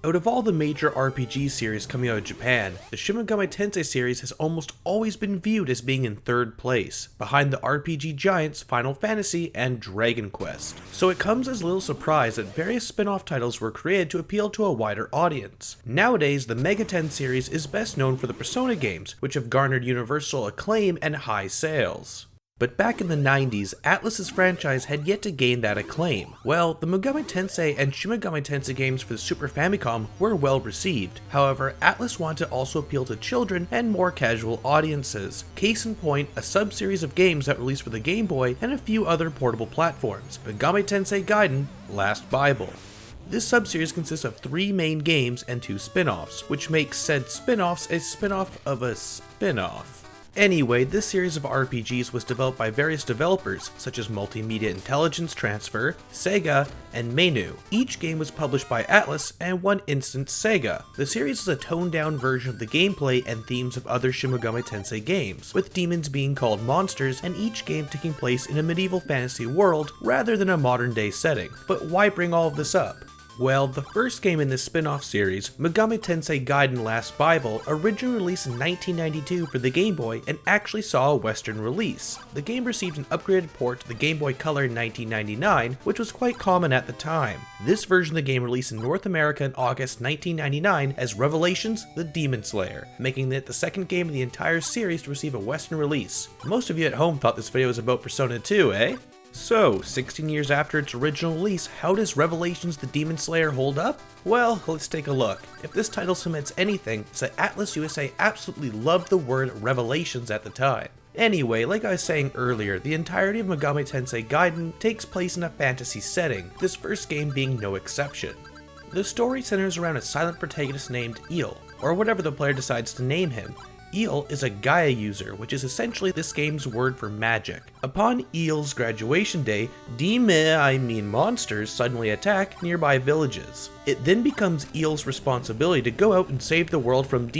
Out of all the major RPG series coming out of Japan, the Shin Megami Tensei series has almost always been viewed as being in third place, behind the RPG giants Final Fantasy and Dragon Quest. So it comes as little surprise that various spin-off titles were created to appeal to a wider audience. Nowadays, the Mega Ten series is best known for the Persona games, which have garnered universal acclaim and high sales. But back in the 90s, Atlus's franchise had yet to gain that acclaim. Well, the Megami Tensei and Shin Megami Tensei games for the Super Famicom were well received. However, Atlus wanted to also appeal to children and more casual audiences. Case in point, a sub-series of games that released for the Game Boy and a few other portable platforms, Megami Tensei Gaiden: Last Bible. This sub-series consists of 3 main games and 2 spin-offs, which makes said spin-offs a spin-off of a spin-off. Anyway, this series of RPGs was developed by various developers, such as Multimedia Intelligence Transfer, Sega, and Menu. Each game was published by Atlus, and one instance Sega. The series is a toned-down version of the gameplay and themes of other Shin Megami Tensei games, with demons being called monsters, and each game taking place in a medieval fantasy world rather than a modern-day setting. But why bring all of this up? Well, the first game in this spin-off series, Megami Tensei Gaiden: Last Bible, originally released in 1992 for the Game Boy and actually saw a Western release. The game received an upgraded port to the Game Boy Color in 1999, which was quite common at the time. This version of the game released in North America in August 1999 as Revelations: The Demon Slayer, making it the second game in the entire series to receive a Western release. Most of you at home thought this video was about Persona 2, eh? So, 16 years after its original release, how does Revelations: The Demon Slayer hold up? Well, let's take a look. If this title cements anything, it's that Atlus USA absolutely loved the word Revelations at the time. Anyway, like I was saying earlier, the entirety of Megami Tensei Gaiden takes place in a fantasy setting, this first game being no exception. The story centers around a silent protagonist named Eel, or whatever the player decides to name him. Eel is a Gaia user, which is essentially this game's word for magic. Upon Eel's graduation day, monsters suddenly attack nearby villages. It then becomes Eel's responsibility to go out and save the world from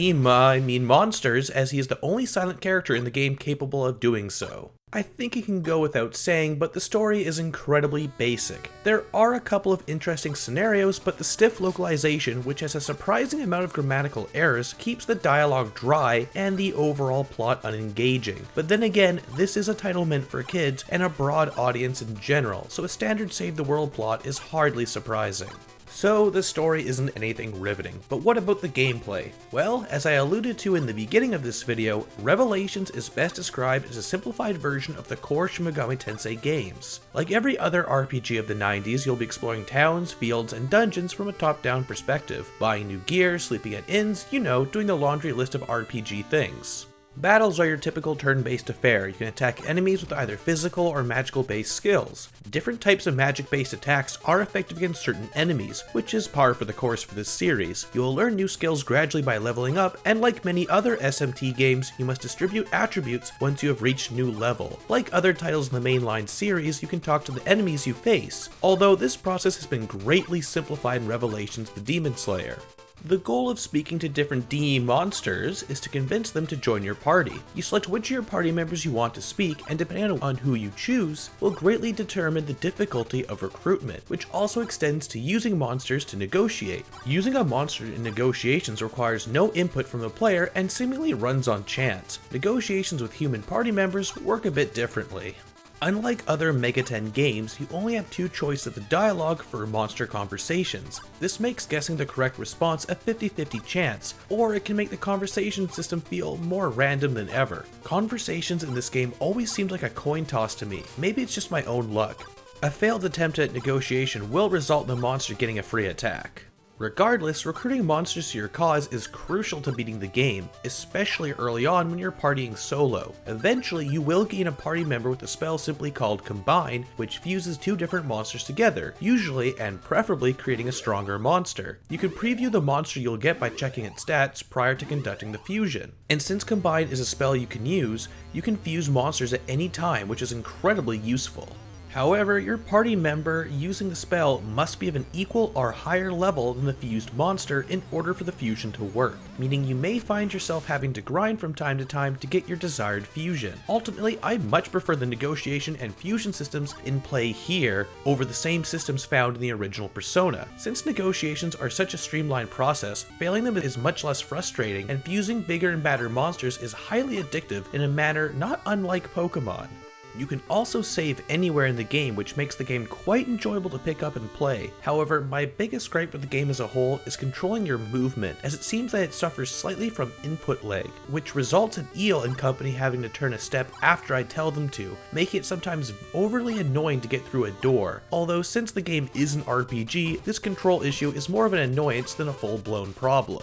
monsters, as he is the only silent character in the game capable of doing so. I think it can go without saying, but the story is incredibly basic. There are a couple of interesting scenarios, but the stiff localization, which has a surprising amount of grammatical errors, keeps the dialogue dry and the overall plot unengaging. But then again, this is a title meant for kids and a broad audience in general, so a standard save the world plot is hardly surprising. So the story isn't anything riveting, but what about the gameplay? Well, as I alluded to in the beginning of this video, Revelations is best described as a simplified version of the core Shin Megami Tensei games. Like every other RPG of the 90s, you'll be exploring towns, fields, and dungeons from a top-down perspective, buying new gear, sleeping at inns, doing the laundry list of RPG things. Battles are your typical turn-based affair. You can attack enemies with either physical or magical-based skills. Different types of magic-based attacks are effective against certain enemies, which is par for the course for this series. You will learn new skills gradually by leveling up, and like many other SMT games, you must distribute attributes once you have reached new level. Like other titles in the mainline series, you can talk to the enemies you face, although this process has been greatly simplified in Revelations: The Demon Slayer. The goal of speaking to different monsters is to convince them to join your party. You select which of your party members you want to speak, and depending on who you choose, will greatly determine the difficulty of recruitment, which also extends to using monsters to negotiate. Using a monster in negotiations requires no input from the player and seemingly runs on chance. Negotiations with human party members work a bit differently. Unlike other Mega Ten games, you only have 2 choices of the dialogue for monster conversations. This makes guessing the correct response a 50-50 chance, or it can make the conversation system feel more random than ever. Conversations in this game always seemed like a coin toss to me, maybe it's just my own luck. A failed attempt at negotiation will result in the monster getting a free attack. Regardless, recruiting monsters to your cause is crucial to beating the game, especially early on when you're partying solo. Eventually, you will gain a party member with a spell simply called Combine, which fuses 2 different monsters together, usually and preferably creating a stronger monster. You can preview the monster you'll get by checking its stats prior to conducting the fusion. And since Combine is a spell you can use, you can fuse monsters at any time, which is incredibly useful. However, your party member using the spell must be of an equal or higher level than the fused monster in order for the fusion to work, meaning you may find yourself having to grind from time to time to get your desired fusion. Ultimately, I much prefer the negotiation and fusion systems in play here over the same systems found in the original Persona. Since negotiations are such a streamlined process, failing them is much less frustrating, and fusing bigger and badder monsters is highly addictive in a manner not unlike Pokemon. You can also save anywhere in the game, which makes the game quite enjoyable to pick up and play. However, my biggest gripe with the game as a whole is controlling your movement, as it seems that it suffers slightly from input lag, which results in Eel and company having to turn a step after I tell them to, making it sometimes overly annoying to get through a door. Although since the game is an RPG, this control issue is more of an annoyance than a full-blown problem.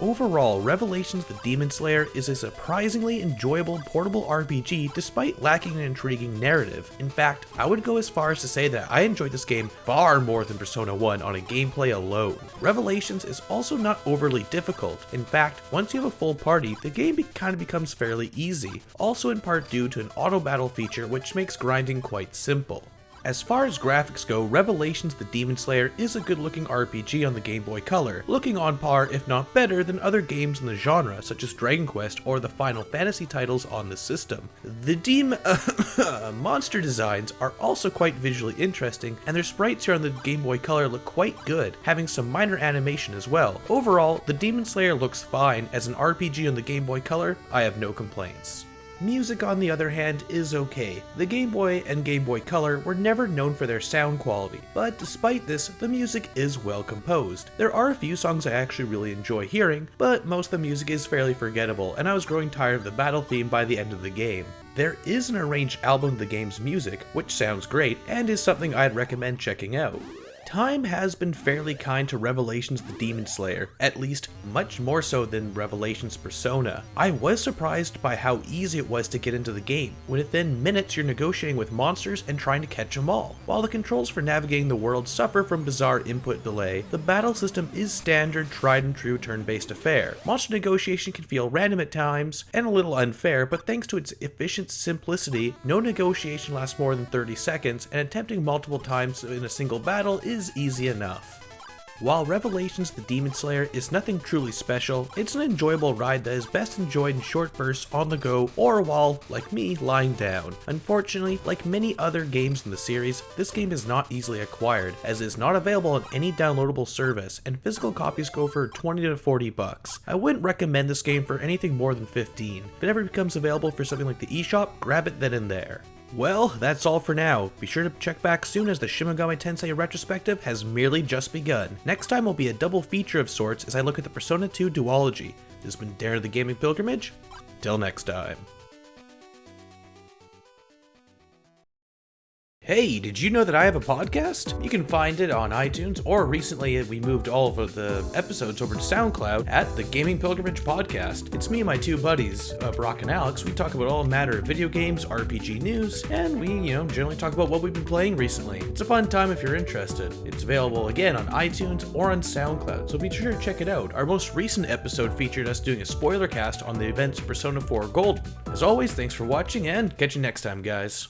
Overall, Revelations the Demon Slayer is a surprisingly enjoyable portable RPG despite lacking an intriguing narrative. In fact, I would go as far as to say that I enjoyed this game far more than Persona 1 on a gameplay alone. Revelations is also not overly difficult. In fact, once you have a full party, the game kind of becomes fairly easy, also in part due to an auto battle feature which makes grinding quite simple. As far as graphics go, Revelations the Demon Slayer is a good looking RPG on the Game Boy Color, looking on par if not better than other games in the genre such as Dragon Quest or the Final Fantasy titles on the system. The monster designs are also quite visually interesting, and their sprites here on the Game Boy Color look quite good, having some minor animation as well. Overall, the Demon Slayer looks fine. As an RPG on the Game Boy Color, I have no complaints. Music, on the other hand, is okay. The Game Boy and Game Boy Color were never known for their sound quality, but despite this, the music is well composed. There are a few songs I actually really enjoy hearing, but most of the music is fairly forgettable, and I was growing tired of the battle theme by the end of the game. There is an arranged album of the game's music, which sounds great, and is something I'd recommend checking out. Time has been fairly kind to Revelations the Demon Slayer, at least much more so than Revelations Persona. I was surprised by how easy it was to get into the game, when within minutes you're negotiating with monsters and trying to catch them all. While the controls for navigating the world suffer from bizarre input delay, the battle system is standard, tried and true turn-based affair. Monster negotiation can feel random at times, and a little unfair, but thanks to its efficient simplicity, no negotiation lasts more than 30 seconds, and attempting multiple times in a single battle is easy enough. While Revelations the Demon Slayer is nothing truly special, it's an enjoyable ride that is best enjoyed in short bursts on the go or while, like me, lying down. Unfortunately, like many other games in the series, this game is not easily acquired, as it is not available on any downloadable service, and physical copies go for 20 to 40 bucks. I wouldn't recommend this game for anything more than 15. If it ever becomes available for something like the eShop, grab it then and there. Well, that's all for now. Be sure to check back soon, as the Shin Megami Tensei Retrospective has merely just begun. Next time will be a double feature of sorts as I look at the Persona 2 Duology. This has been Darren of the Gaming Pilgrimage. Till next time. Hey, did you know that I have a podcast? You can find it on iTunes, or recently we moved all of the episodes over to SoundCloud at the Gaming Pilgrimage Podcast. It's me and my two buddies, Brock and Alex. We talk about all matter of video games, RPG news, and we, generally talk about what we've been playing recently. It's a fun time if you're interested. It's available again on iTunes or on SoundCloud, so be sure to check it out. Our most recent episode featured us doing a spoiler cast on the events Persona 4 Golden. As always, thanks for watching, and catch you next time, guys.